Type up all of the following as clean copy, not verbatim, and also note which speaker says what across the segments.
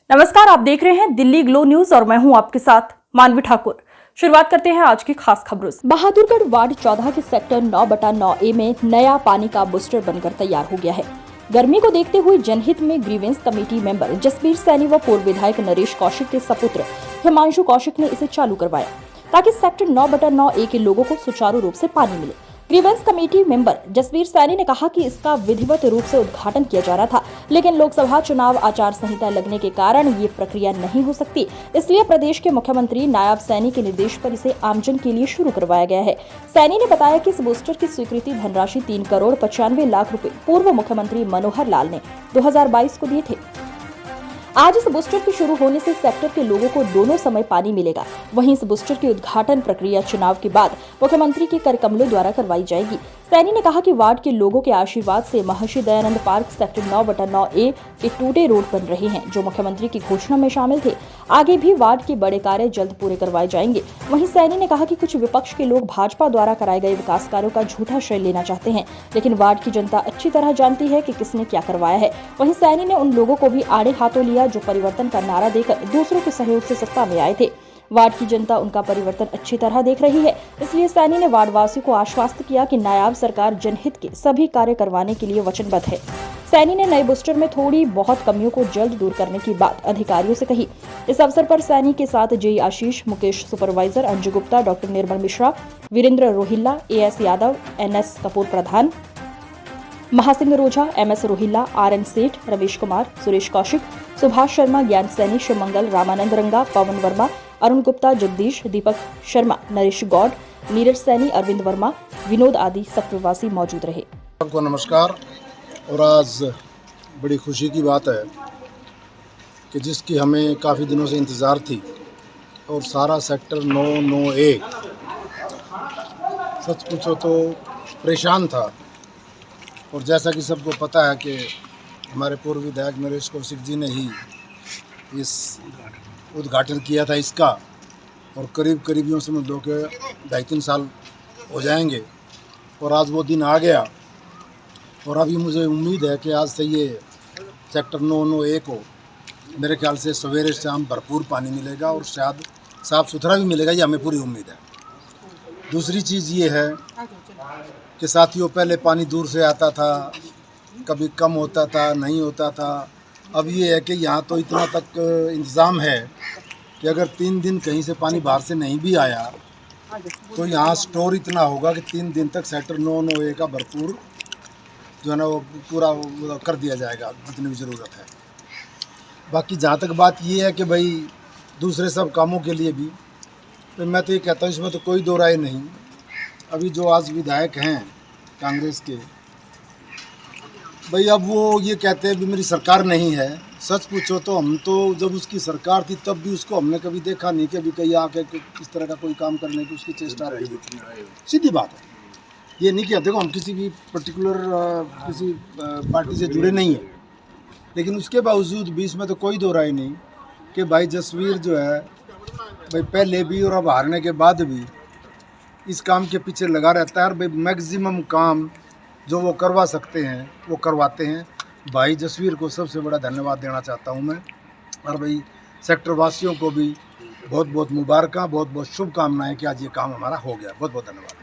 Speaker 1: नमस्कार, आप देख रहे हैं दिल्ली ग्लो न्यूज और मैं हूं आपके साथ मानवी ठाकुर। शुरुआत करते हैं आज की खास खबरों से। बहादुरगढ़ वार्ड 14 के सेक्टर 9/9A में नया पानी का बूस्टर बनकर तैयार हो गया है। गर्मी को देखते हुए जनहित में grievance committee member Jasbir Saini व पूर्व विधायक नरेश कौशिक के सपुत्र हिमांशु कौशिक ने इसे चालू करवाया ताकि सेक्टर 9/9A के लोगों को सुचारू रूप से पानी मिले। Grievance committee member Jasbir Saini ने कहा कि इसका विधिवत रूप से उद्घाटन किया जा रहा था, लेकिन लोकसभा चुनाव आचार संहिता लगने के कारण ये प्रक्रिया नहीं हो सकती, इसलिए प्रदेश के मुख्यमंत्री नायब सैनी के निर्देश पर इसे आमजन के लिए शुरू करवाया गया है। सैनी ने बताया कि इस बूस्टर की स्वीकृति धनराशि 3,95,00,000 रुपए पूर्व मुख्यमंत्री मनोहर लाल ने 2022 को दिए थे। आज इस बूस्टर के शुरू होने से सेक्टर के लोगों को दोनों समय पानी मिलेगा। वहीं इस बूस्टर की उद्घाटन प्रक्रिया चुनाव के बाद मुख्यमंत्री के कर कमलों द्वारा करवाई जाएगी। सैनी ने कहा कि वार्ड के लोगों के आशीर्वाद से Maharshi Dayanand park sector 9/9A के टूटे रोड बन रहे हैं, जो मुख्यमंत्री की घोषणा में शामिल थे। आगे भी वार्ड के बड़े कार्य जल्द पूरे करवाए जाएंगे। वहीं सैनी ने कहा कि कुछ विपक्ष के लोग भाजपा द्वारा कराए गए विकास कार्यों का झूठा श्रेय लेना चाहते हैं, लेकिन वार्ड की जनता अच्छी तरह जानती है कि किसने क्या करवाया है। वहीं सैनी ने उन लोगों को भी आड़े हाथों लिया जो परिवर्तन का नारा देकर दूसरों के सहयोग से सत्ता में आए थे। वार्ड की जनता उनका परिवर्तन अच्छी तरह देख रही है, इसलिए सैनी ने वार्ड वासियों को आश्वस्त किया कि नायाब सरकार जनहित के सभी कार्य करवाने के लिए वचनबद्ध है। सैनी ने नए बूस्टर में थोड़ी बहुत कमियों को जल्द दूर करने की बात अधिकारियों से कही। इस अवसर पर सैनी के साथ जेई आशीष, मुकेश सुपरवाइजर, अंजू गुप्ता, डॉक्टर निर्मल मिश्रा, वीरेंद्र रोहिल्ला, AS यादव, NS कपूर प्रधान, महासिंह रोझा, MS रोहिल्ला, RN सेठ, रमेश कुमार, सुरेश कौशिक, सुभाष शर्मा, ज्ञान सैनी, शिवमंगल, रामानंद रंगा, पवन वर्मा, अरुण गुप्ता, जगदीश, दीपक शर्मा, नरेश गौड, नीरज सैनी, अरविंद वर्मा, विनोद आदि सप्तवासी मौजूद रहे।
Speaker 2: सबको नमस्कार। और आज बड़ी खुशी की बात है कि जिसकी हमें काफ़ी दिनों से इंतज़ार थी और सारा सेक्टर 9/9A सच पूछो तो परेशान था। और जैसा कि सबको पता है कि हमारे पूर्व विधायक नरेश कौशिक जी ने ही इस उद्घाटन किया था इसका, और करीब यूँ समझ लो कि 2.5-3 साल हो जाएंगे और आज वो दिन आ गया। और अभी मुझे उम्मीद है कि आज से ये सेक्टर 9/9A को मेरे ख्याल से सवेरे शाम भरपूर पानी मिलेगा और शायद साफ़ सुथरा भी मिलेगा, ये हमें पूरी उम्मीद है। दूसरी चीज़ ये है कि साथियों, पहले पानी दूर से आता था, कभी कम होता था, नहीं होता था। अब ये है कि यहाँ तो इतना तक इंतज़ाम है कि अगर 3 दिन कहीं से पानी बाहर से नहीं भी आया तो यहाँ स्टोर इतना होगा कि 3 दिन तक सेक्टर 9/9A का भरपूर जो है ना वो पूरा कर दिया जाएगा जितनी भी ज़रूरत है। बाकी जहाँ तक बात ये है कि भाई दूसरे सब कामों के लिए भी तो मैं तो ये कहता हूँ इसमें तो कोई दो राय नहीं। अभी जो आज विधायक हैं कांग्रेस के, भाई अब वो ये कहते हैं भी मेरी सरकार नहीं है। सच पूछो तो हम तो जब उसकी सरकार थी तब भी उसको हमने कभी देखा नहीं कि अभी कहीं आके किस तरह का कोई काम करने की उसकी चेष्टा रही। सीधी बात है, ये नहीं कि देखो हम किसी भी पर्टिकुलर किसी पार्टी से जुड़े नहीं हैं, लेकिन उसके बावजूद भी इसमें तो कोई दो राय नहीं कि भाई जसवीर जो है भाई पहले भी और अब हारने के बाद भी इस काम के पीछे लगा रहता है और भाई मैक्सिमम काम जो वो करवा सकते हैं वो करवाते हैं। भाई जसवीर को सबसे बड़ा धन्यवाद देना चाहता हूं मैं, और भाई सेक्टर वासियों को भी बहुत बहुत मुबारक, बहुत बहुत शुभकामनाएं कि आज ये काम हमारा हो गया। बहुत बहुत धन्यवाद।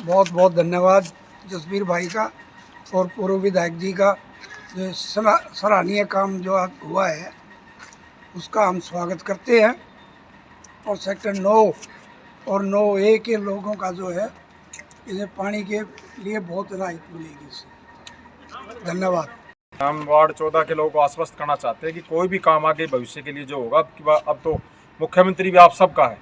Speaker 3: बहुत बहुत धन्यवाद जसबीर भाई का और पूर्व विधायक जी का, जो सराहनीय काम जो आज हुआ है उसका हम स्वागत करते हैं। और सेक्टर 9 और 9A के लोगों का जो है इन्हें पानी के लिए बहुत राहत मिलेगी इससे। धन्यवाद।
Speaker 4: हम वार्ड 14 के लोगों को आश्वस्त करना चाहते हैं कि कोई भी काम आगे भविष्य के लिए जो होगा, अब तो मुख्यमंत्री भी आप सबका है,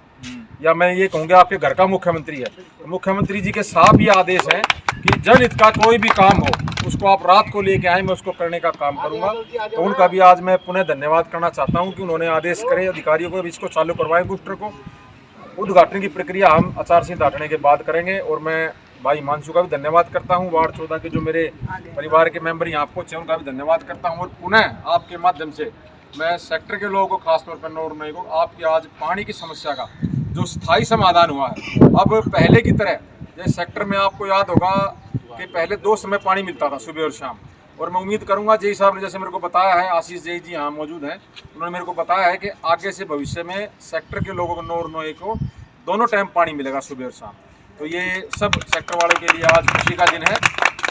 Speaker 4: या मैं ये कहूँगा आपके घर का मुख्यमंत्री है। तो मुख्यमंत्री जी के साफ ये आदेश है कि जनहित का कोई भी काम हो उसको आप रात को लेके आए, मैं उसको करने का काम करूँगा। तो उनका भी आज मैं पुनः धन्यवाद करना चाहता हूँ कि उन्होंने आदेश करे अधिकारियों को इसको चालू करवाए बूस्टर को। उद्घाटन की प्रक्रिया हम आचार संहिता हटने के बाद करेंगे। और मैं भाई हिमांशु का भी धन्यवाद करता हूं, वार्ड 14 के जो मेरे परिवार के मेंबर यहाँ पहुँचे उनका भी धन्यवाद करता हूं। और पुनः आपके माध्यम से मैं सेक्टर के लोगों को, खासतौर पर 9/9 को, आपकी आज पानी की समस्या का जो स्थायी समाधान हुआ है, अब पहले की तरह जैसे सेक्टर में आपको याद होगा कि पहले 2 समय पानी मिलता था, सुबह और शाम, और मैं उम्मीद करूंगा जय साहब ने जैसे मेरे को बताया है, आशीष जय जी यहाँ मौजूद हैं, उन्होंने मेरे को बताया है कि आगे से भविष्य में सेक्टर के लोगों को 9 और 9 को दोनों टाइम पानी मिलेगा, सुबह और शाम। तो ये सब सेक्टर वालों के लिए आज खुशी का दिन है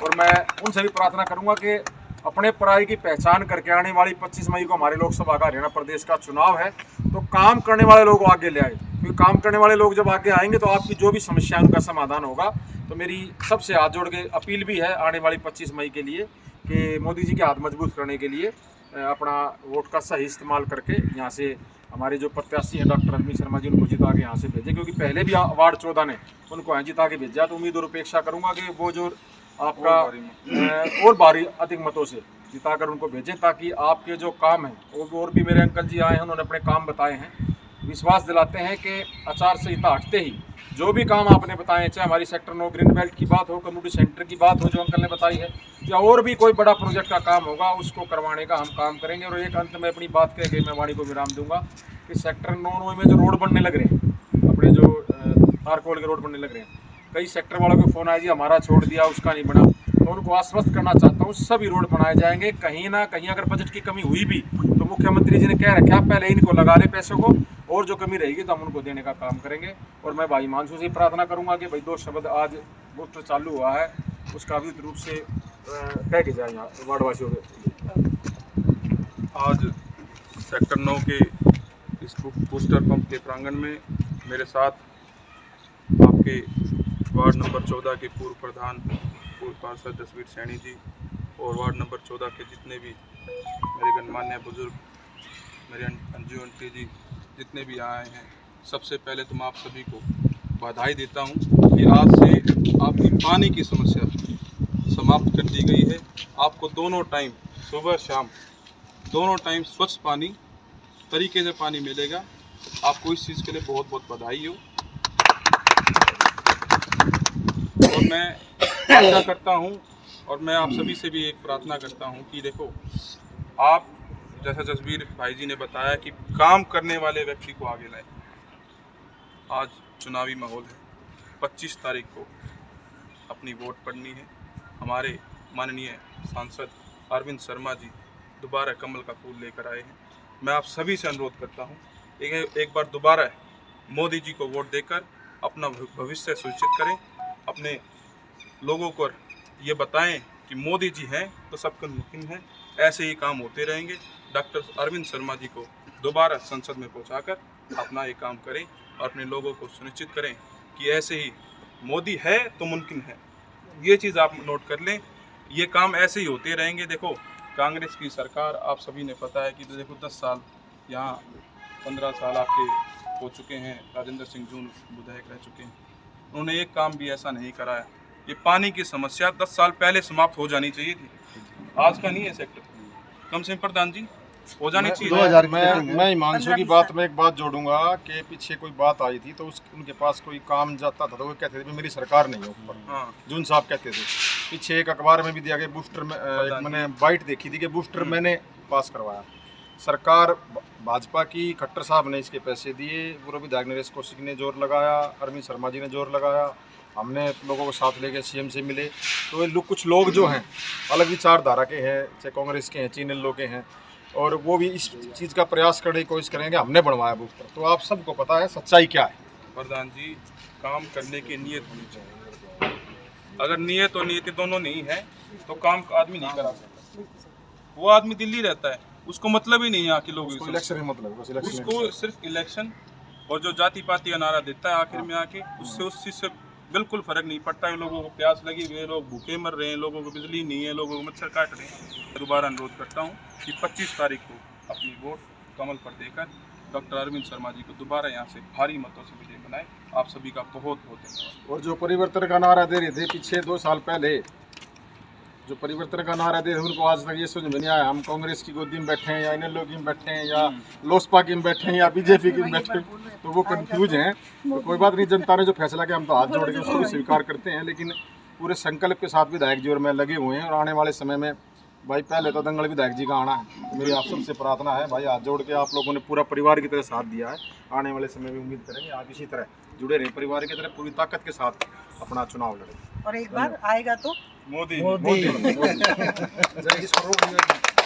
Speaker 4: और मैं उनसे भी प्रार्थना करूंगा कि अपने पराई की पहचान करके आने वाली 25 मई को हमारे लोकसभा का हरियाणा प्रदेश का चुनाव है, तो काम करने वाले लोग आगे ले आए, क्योंकि काम करने वाले लोग जब आगे आएंगे तो आपकी जो भी समस्या है उनका समाधान होगा। तो मेरी सबसे हाथ जोड़ के अपील भी है आने वाली 25 मई के लिए कि मोदी जी के हाथ मजबूत करने के लिए अपना वोट का सही इस्तेमाल करके यहाँ से हमारे जो प्रत्याशी हैं डॉक्टर अरविंद शर्मा जी उनको जिता के यहाँ से भेजें, क्योंकि पहले भी वार्ड 14 ने उनको यहाँ जिता के भेजा। तो उम्मीद और अपेक्षा करूँगा कि वो जो आपका और भारी अधिक मतों से जिताकर उनको भेजें, ताकि आपके जो काम हैं वो और भी मेरे अंकल जी आए हैं, उन्होंने अपने काम बताए हैं, विश्वास दिलाते हैं कि आचार संहिता हटते ही जो भी काम आपने बताए, चाहे हमारी सेक्टर 9 ग्रीन बेल्ट की बात हो, कम्युनिटी सेंटर की बात हो जो अंकल ने बताई है, या और भी कोई बड़ा प्रोजेक्ट का काम होगा उसको करवाने का हम काम करेंगे। और एक अंत में अपनी बात कह के मैं वाणी को विराम दूंगा कि सेक्टर 9 में जो रोड बनने लग रहे हैं, अपने जो तारकोल के रोड बनने लग रहे हैं, कई सेक्टर वालों को फ़ोन आया जी हमारा छोड़ दिया उसका नहीं बना, तो उनको आश्वस्त करना चाहता हूँ सभी रोड बनाए जाएंगे। कहीं ना कहीं अगर बजट की कमी हुई भी तो मुख्यमंत्री जी ने कह रखा पहले इनको लगा ले पैसों को, और जो कमी रहेगी तो हम उनको देने का काम करेंगे। और मैं भाई हिमांशु से प्रार्थना करूंगा कि भाई 2 शब्द आज बूस्टर चालू हुआ है उसका विद्युत रूप से कह के जाए यहाँ वार्डवासियों के।
Speaker 5: आज सेक्टर 9 के इस बूस्टर पंप के प्रांगण में मेरे साथ आपके वार्ड नंबर 14 के पूर्व प्रधान पूर्व पार्षद जसवीर सैनी जी और वार्ड नंबर 14 के जितने भी मेरे गणमान्य बुजुर्ग, मेरे अंजू आंटी जी जितने भी आए हैं, सबसे पहले तो मैं आप सभी को बधाई देता हूं कि आज से आपकी पानी की समस्या समाप्त कर दी गई है। आपको दोनों टाइम सुबह शाम दोनों टाइम स्वच्छ पानी तरीके से पानी मिलेगा। आपको इस चीज़ के लिए बहुत बहुत बधाई हो। और मैं आशा करता हूं और मैं आप सभी से भी एक प्रार्थना करता हूं कि देखो, आप जैसा जसवीर भाई जी ने बताया कि काम करने वाले व्यक्ति को आगे लाए। आज चुनावी माहौल है, 25 तारीख को अपनी वोट पड़नी है। हमारे माननीय सांसद अरविंद शर्मा जी दोबारा कमल का फूल लेकर आए हैं। मैं आप सभी से अनुरोध करता हूं एक बार दोबारा मोदी जी को वोट देकर अपना भविष्य सुनिश्चित करें। अपने लोगों को ये बताएं कि मोदी जी हैं तो सब कुछ मुमकिन है। ऐसे ही काम होते रहेंगे। डॉक्टर अरविंद शर्मा जी को दोबारा संसद में पहुंचाकर अपना ये काम करें और अपने लोगों को सुनिश्चित करें कि ऐसे ही मोदी है तो मुमकिन है। ये चीज़ आप नोट कर लें, ये काम ऐसे ही होते रहेंगे। देखो, कांग्रेस की सरकार आप सभी ने पता है कि तो देखो 10 साल यहाँ 15 साल आपके हो चुके हैं। राजेंद्र सिंह जून विधायक रह चुके हैं, उन्होंने एक काम भी ऐसा नहीं कराया। ये पानी की समस्या 10 साल पहले समाप्त हो जानी चाहिए थी, आज का नहीं है सेक्टर, कम से कम प्रधान जी हो जानी चाहिए।
Speaker 2: मैं हिमांशु की बात में एक बात जोड़ूंगा कि पीछे कोई बात आई थी तो उनके पास कोई काम जाता था तो वो कहते थे मेरी सरकार नहीं है ऊपर।
Speaker 5: हाँ।
Speaker 2: जून साहब कहते थे। पीछे एक अखबार में भी दिया गया बूस्टर में, मैंने बाइट देखी थी कि बूस्टर मैंने पास करवाया। सरकार भाजपा की, खट्टर साहब ने इसके पैसे दिए, पूर्व विधायक नरेश कौशिक ने जोर लगाया, अरविंद शर्मा जी ने जोर लगाया, हमने लोगों को साथ लेके सीएम से मिले। तो ये कुछ लोग जो हैं अलग विचारधारा के हैं, चाहे कांग्रेस के हैं, चीनल के हैं, और वो भी इस चीज़ का प्रयास करने की कोशिश करेंगे। हमने बनवाया बूस्टर, तो आप सबको पता है सच्चाई क्या है।
Speaker 5: प्रधान जी, काम करने की नीयत होनी चाहिए। अगर नीयत और नीति दोनों नहीं है तो काम आदमी नहीं करा सकता। वो आदमी दिल्ली रहता है, उसको मतलब ही नहीं है यहाँ के लोगों से,
Speaker 2: इलेक्शन मतलब
Speaker 5: उसको सिर्फ इलेक्शन और जो जाति पाति का नारा देता है आखिर में आके, उससे उस चीज़ से बिल्कुल फर्क नहीं पड़ता है। लोगों को प्यास लगी हुई है, लोग भूखे मर रहे हैं, लोगों को बिजली नहीं है, लोगों को मच्छर काट रहे हैं। दोबारा अनुरोध करता हूँ कि 25 तारीख को अपनी वोट कमल पर देकर डॉक्टर अरविंद शर्मा जी को दोबारा यहाँ से भारी मतों से विजय बनाए। आप सभी का बहुत बहुत धन्यवाद।
Speaker 2: और जो परिवर्तन का नारा दे रहे थे पीछे 2 साल पहले, जो परिवर्तन का नारा दे रहे उनको आज तक ये समझ में नहीं आया हम कांग्रेस की गोदी में बैठे हैं या इनेलो की में बैठे हैं या लोसपा की में बैठे हैं या बीजेपी की में बैठे हैं, तो वो कंफ्यूज हैं। तो कोई बात नहीं, जनता ने जो फैसला किया हम तो हाथ जोड़ के उसको भी स्वीकार करते हैं, लेकिन पूरे संकल्प के साथ विधायक जी और मैं लगे हुए हैं और आने वाले समय में
Speaker 4: भाई पहले तो दंगल विधायक जी का आना है, मेरी आप सबसे प्रार्थना है भाई, हाथ जोड़ के आप लोगों ने पूरा परिवार की तरह साथ दिया है। आने वाले समय में उम्मीद करेंगे आप इसी तरह जुड़े रहे, परिवार की तरह पूरी ताकत के साथ अपना चुनाव लड़ें।
Speaker 6: और एक बार आएगा तो
Speaker 5: मोदी
Speaker 4: मोदी। जरा इसको रोक दीजिए।